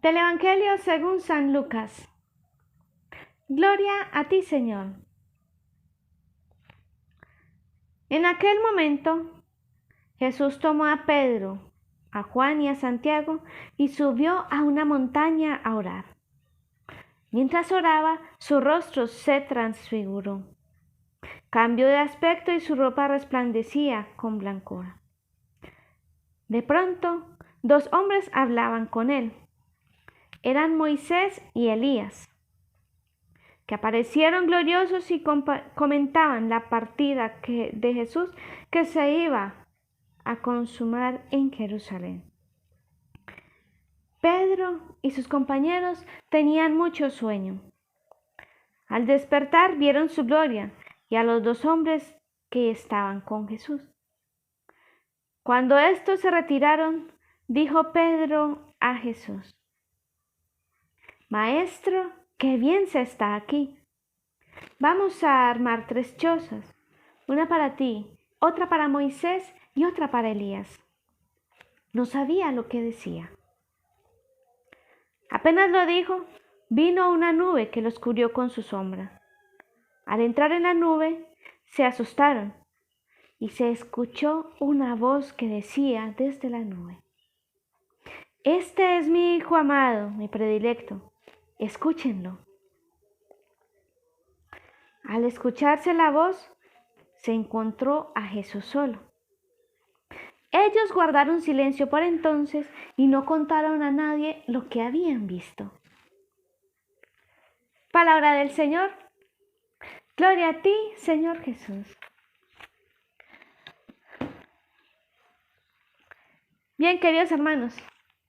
Del Evangelio según San Lucas. Gloria a ti, Señor. En aquel momento, Jesús tomó a Pedro, a Juan y a Santiago y subió a una montaña a orar. Mientras oraba, su rostro se transfiguró. Cambió de aspecto y su ropa resplandecía con blancura. De pronto, dos hombres hablaban con él. Eran Moisés y Elías, que aparecieron gloriosos y comentaban la partida de Jesús que se iba a consumar en Jerusalén. Pedro y sus compañeros tenían mucho sueño. Al despertar vieron su gloria y a los dos hombres que estaban con Jesús. Cuando estos se retiraron, dijo Pedro a Jesús: Maestro, qué bien se está aquí. Vamos a armar 3 chozas, una para ti, otra para Moisés y otra para Elías. No sabía lo que decía. Apenas lo dijo, vino una nube que los cubrió con su sombra. Al entrar en la nube, se asustaron y se escuchó una voz que decía desde la nube: Este es mi Hijo amado, mi predilecto. Escúchenlo. Al escucharse la voz, se encontró a Jesús solo. Ellos guardaron silencio por entonces y no contaron a nadie lo que habían visto. Palabra del Señor. Gloria a ti, Señor Jesús. Bien, queridos hermanos,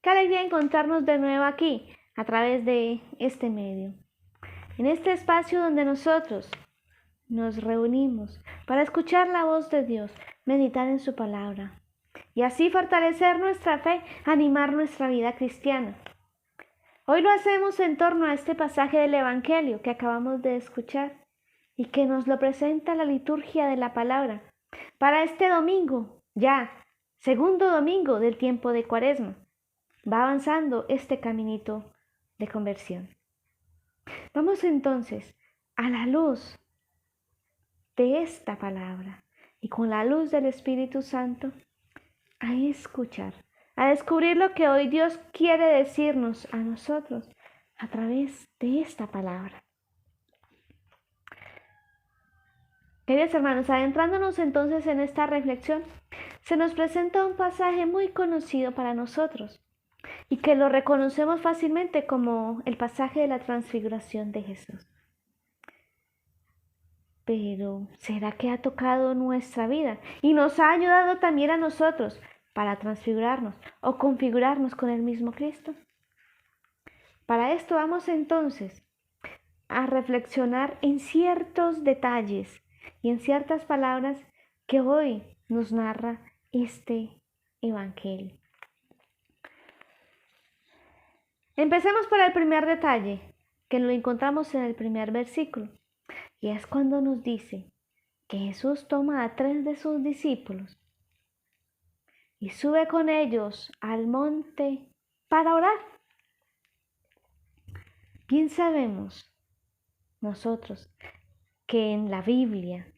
qué alegría encontrarnos de nuevo aquí a través de este medio, en este espacio donde nosotros nos reunimos para escuchar la voz de Dios, meditar en su palabra y así fortalecer nuestra fe, animar nuestra vida cristiana. Hoy lo hacemos en torno a este pasaje del Evangelio que acabamos de escuchar y que nos lo presenta la liturgia de la palabra para este domingo, ya segundo domingo del tiempo de Cuaresma. Va avanzando este caminito de conversión. Vamos entonces a la luz de esta palabra y con la luz del Espíritu Santo a escuchar, a descubrir lo que hoy Dios quiere decirnos a nosotros a través de esta palabra. Queridos hermanos, adentrándonos entonces en esta reflexión, se nos presenta un pasaje muy conocido para nosotros y que lo reconocemos fácilmente como el pasaje de la transfiguración de Jesús. Pero, ¿será que ha tocado nuestra vida y nos ha ayudado también a nosotros para transfigurarnos o configurarnos con el mismo Cristo? Para esto vamos entonces a reflexionar en ciertos detalles y en ciertas palabras que hoy nos narra este Evangelio. Empecemos por el primer detalle, que lo encontramos en el primer versículo, y es cuando nos dice que Jesús toma a 3 de sus discípulos y sube con ellos al monte para orar. Bien sabemos nosotros que en la Biblia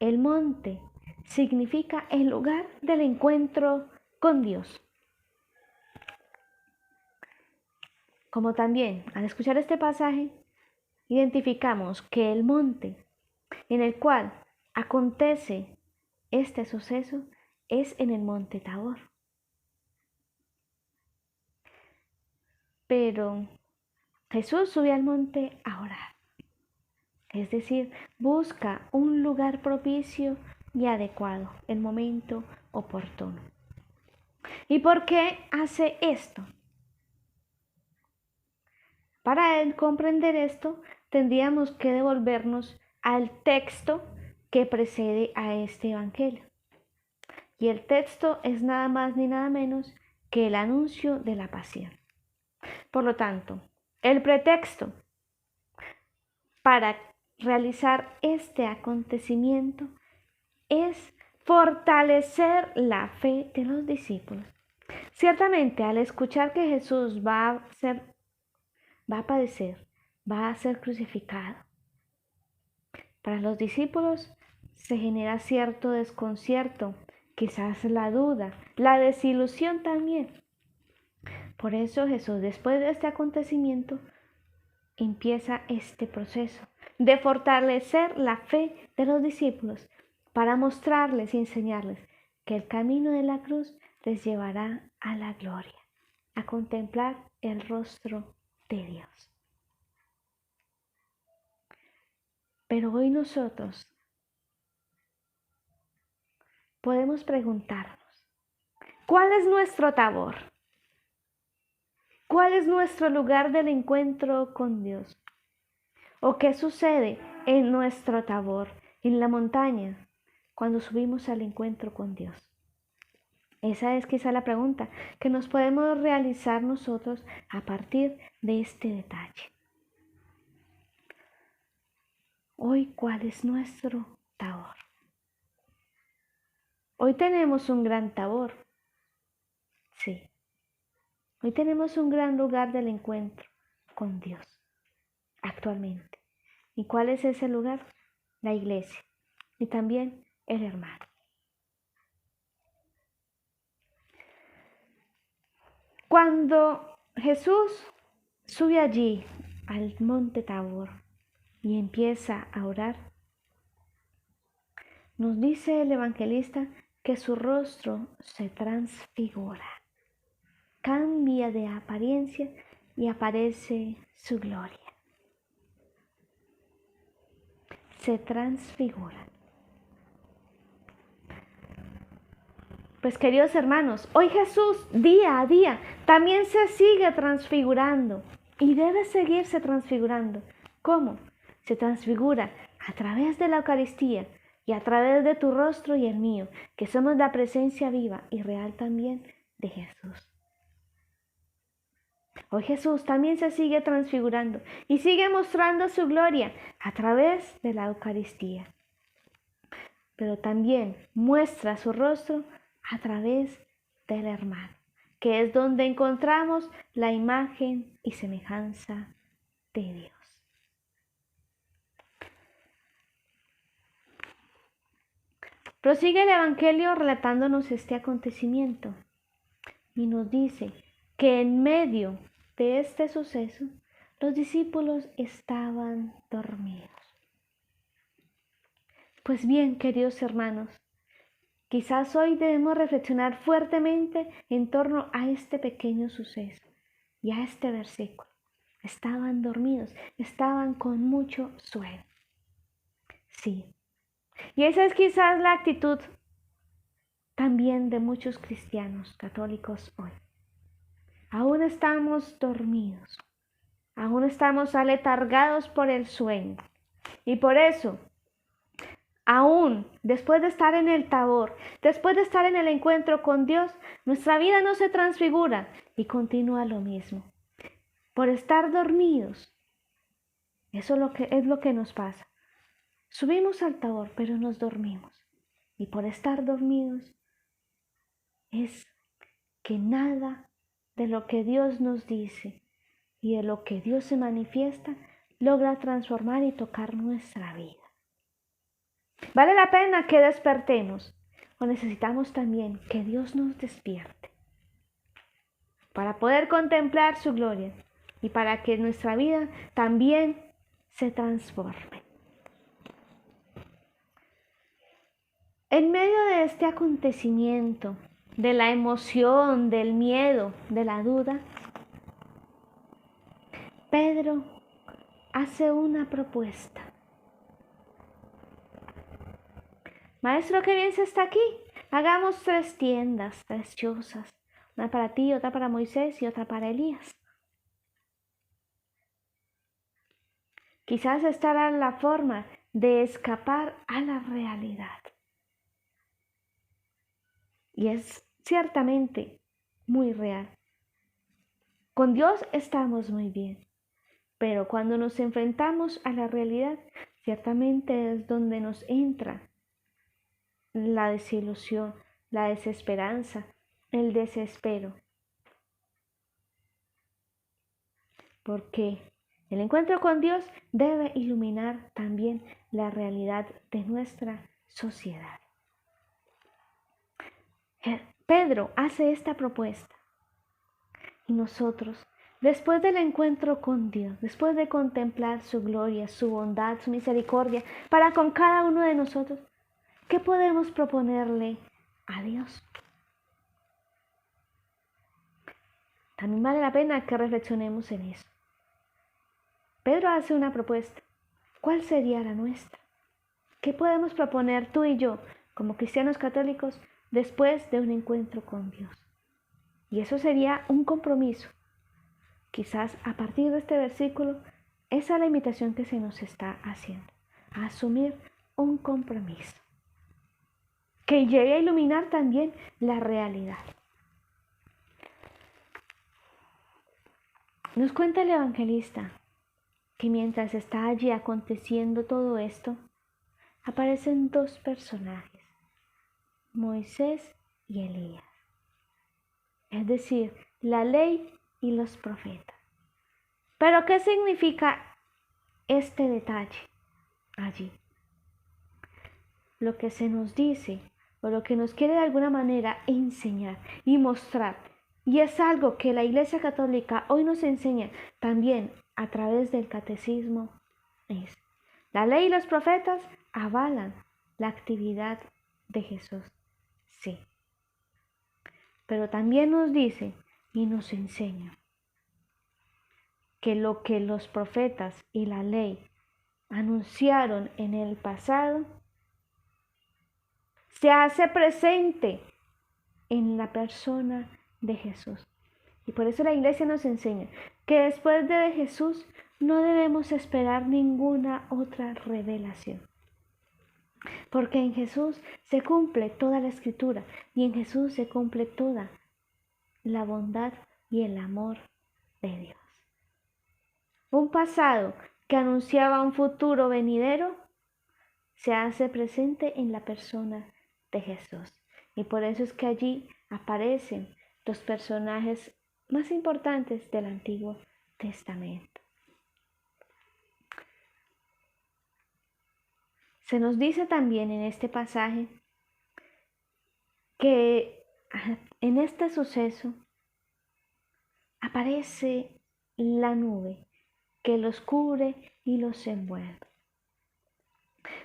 el monte significa el lugar del encuentro con Dios. Como también al escuchar este pasaje, identificamos que el monte en el cual acontece este suceso es en el monte Tabor. Pero Jesús sube al monte a orar, es decir, busca un lugar propicio y adecuado, el momento oportuno. ¿Y por qué hace esto? Para comprender esto, tendríamos que devolvernos al texto que precede a este Evangelio. Y el texto es nada más ni nada menos que el anuncio de la pasión. Por lo tanto, el pretexto para realizar este acontecimiento es fortalecer la fe de los discípulos. Ciertamente, al escuchar que Jesús va a padecer, va a ser crucificado, para los discípulos se genera cierto desconcierto, quizás la duda, la desilusión también. Por eso Jesús, después de este acontecimiento, empieza este proceso de fortalecer la fe de los discípulos para mostrarles y enseñarles que el camino de la cruz les llevará a la gloria, a contemplar el rostro de Dios. Pero hoy nosotros podemos preguntarnos, ¿cuál es nuestro Tabor? ¿Cuál es nuestro lugar del encuentro con Dios? ¿O qué sucede en nuestro Tabor, en la montaña, cuando subimos al encuentro con Dios? Esa es quizá la pregunta que nos podemos realizar nosotros a partir de este detalle. Hoy, ¿cuál es nuestro Tabor? Hoy tenemos un gran Tabor. Sí. Hoy tenemos un gran lugar del encuentro con Dios actualmente. ¿Y cuál es ese lugar? La iglesia y también el hermano. Cuando Jesús sube allí al monte Tabor y empieza a orar, nos dice el evangelista que su rostro se transfigura, cambia de apariencia y aparece su gloria. Se transfigura. Pues queridos hermanos, hoy Jesús día a día también se sigue transfigurando y debe seguirse transfigurando. ¿Cómo? Se transfigura a través de la Eucaristía y a través de tu rostro y el mío, que somos la presencia viva y real también de Jesús. Hoy Jesús también se sigue transfigurando y sigue mostrando su gloria a través de la Eucaristía. Pero también muestra su rostro a través del hermano, que es donde encontramos la imagen y semejanza de Dios. Prosigue el Evangelio relatándonos este acontecimiento y nos dice que en medio de este suceso los discípulos estaban dormidos. Pues bien, queridos hermanos, quizás hoy debemos reflexionar fuertemente en torno a este pequeño suceso y a este versículo. Estaban dormidos, estaban con mucho sueño. Sí. Y esa es quizás la actitud también de muchos cristianos católicos hoy. Aún estamos dormidos, aún estamos aletargados por el sueño. Y por eso, aún después de estar en el Tabor, después de estar en el encuentro con Dios, nuestra vida no se transfigura y continúa lo mismo. Por estar dormidos, eso es lo que nos pasa. Subimos al Tabor, pero nos dormimos. Y por estar dormidos es que nada de lo que Dios nos dice y de lo que Dios se manifiesta logra transformar y tocar nuestra vida. ¿Vale la pena que despertemos? ¿O necesitamos también que Dios nos despierte para poder contemplar su gloria y para que nuestra vida también se transforme? En medio de este acontecimiento, de la emoción, del miedo, de la duda, Pedro hace una propuesta. Maestro, qué bien se está aquí. Hagamos 3 tiendas, 3 chozas. Una para ti, otra para Moisés y otra para Elías. Quizás esta era la forma de escapar a la realidad. Y es ciertamente muy real. Con Dios estamos muy bien, pero cuando nos enfrentamos a la realidad, ciertamente es donde nos entra la desilusión, la desesperanza, el desespero. porque el encuentro con Dios debe iluminar también la realidad de nuestra sociedad. Pedro hace esta propuesta y nosotros, después del encuentro con Dios, después de contemplar su gloria, su bondad, su misericordia para con cada uno de nosotros, ¿qué podemos proponerle a Dios? También vale la pena que reflexionemos en eso. Pedro hace una propuesta. ¿Cuál sería la nuestra? ¿Qué podemos proponer tú y yo como cristianos católicos después de un encuentro con Dios? Y eso sería un compromiso. Quizás a partir de este versículo, esa es la invitación que se nos está haciendo, a asumir un compromiso que llegue a iluminar también la realidad. Nos cuenta el evangelista que mientras está allí aconteciendo todo esto, aparecen dos personajes, Moisés y Elías, es decir, la ley y los profetas. Pero ¿qué significa este detalle allí? Lo que se nos dice o lo que nos quiere de alguna manera enseñar y mostrar, y es algo que la Iglesia Católica hoy nos enseña también a través del catecismo, es: la ley y los profetas avalan la actividad de Jesús, sí, pero también nos dice y nos enseña que lo que los profetas y la ley anunciaron en el pasado se hace presente en la persona de Jesús. Y por eso la Iglesia nos enseña que después de Jesús no debemos esperar ninguna otra revelación. Porque en Jesús se cumple toda la Escritura y en Jesús se cumple toda la bondad y el amor de Dios. Un pasado que anunciaba un futuro venidero se hace presente en la persona de Jesús. Y por eso es que allí aparecen los personajes más importantes del Antiguo Testamento. Se nos dice también en este pasaje que en este suceso aparece la nube que los cubre y los envuelve.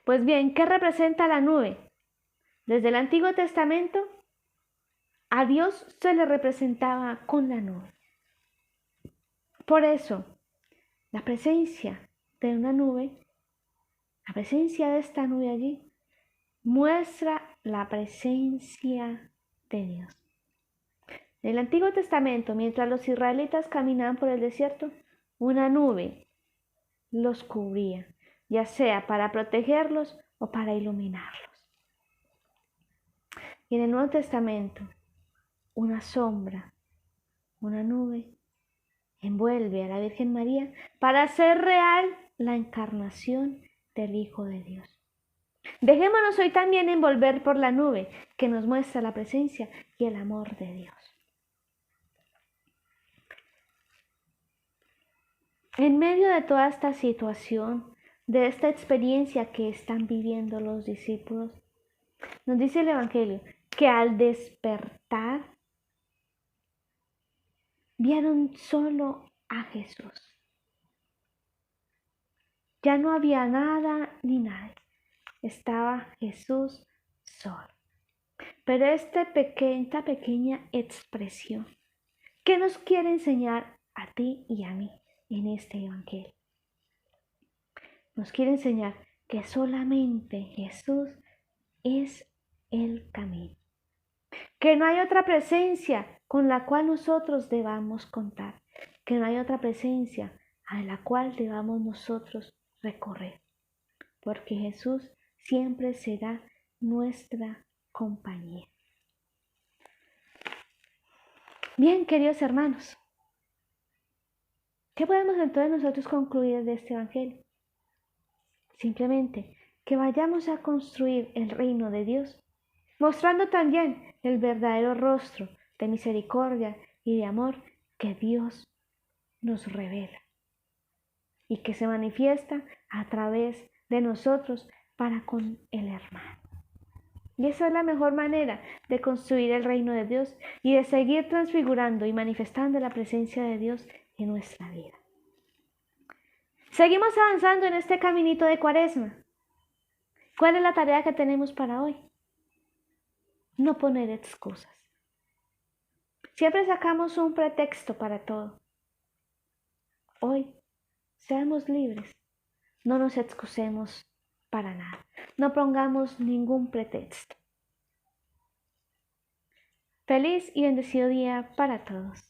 Pues bien, ¿qué representa la nube? Desde el Antiguo Testamento, a Dios se le representaba con la nube. Por eso, la presencia de una nube, la presencia de esta nube allí, muestra la presencia de Dios. En el Antiguo Testamento, mientras los israelitas caminaban por el desierto, una nube los cubría, ya sea para protegerlos o para iluminarlos. Y en el Nuevo Testamento, una sombra, una nube, envuelve a la Virgen María para hacer real la encarnación del Hijo de Dios. Dejémonos hoy también envolver por la nube que nos muestra la presencia y el amor de Dios. En medio de toda esta situación, de esta experiencia que están viviendo los discípulos, nos dice el Evangelio que al despertar vieron solo a Jesús. Ya no había nada ni nadie. Estaba Jesús solo. Pero esta pequeña expresión, ¿qué nos quiere enseñar a ti y a mí en este Evangelio? Nos quiere enseñar que solamente Jesús es el camino. Que no hay otra presencia con la cual nosotros debamos contar. Que no hay otra presencia a la cual debamos nosotros recorrer. Porque Jesús siempre será nuestra compañía. Bien, queridos hermanos, ¿qué podemos entonces nosotros concluir de este Evangelio? Simplemente que vayamos a construir el reino de Dios, mostrando también el verdadero rostro de misericordia y de amor que Dios nos revela. y que se manifiesta a través de nosotros para con el hermano. Y esa es la mejor manera de construir el reino de Dios y de seguir transfigurando y manifestando la presencia de Dios en nuestra vida. Seguimos avanzando en este caminito de Cuaresma. ¿Cuál es la tarea que tenemos para hoy? No poner excusas. Siempre sacamos un pretexto para todo. Hoy, seamos libres. No nos excusemos para nada. No pongamos ningún pretexto. Feliz y bendecido día para todos.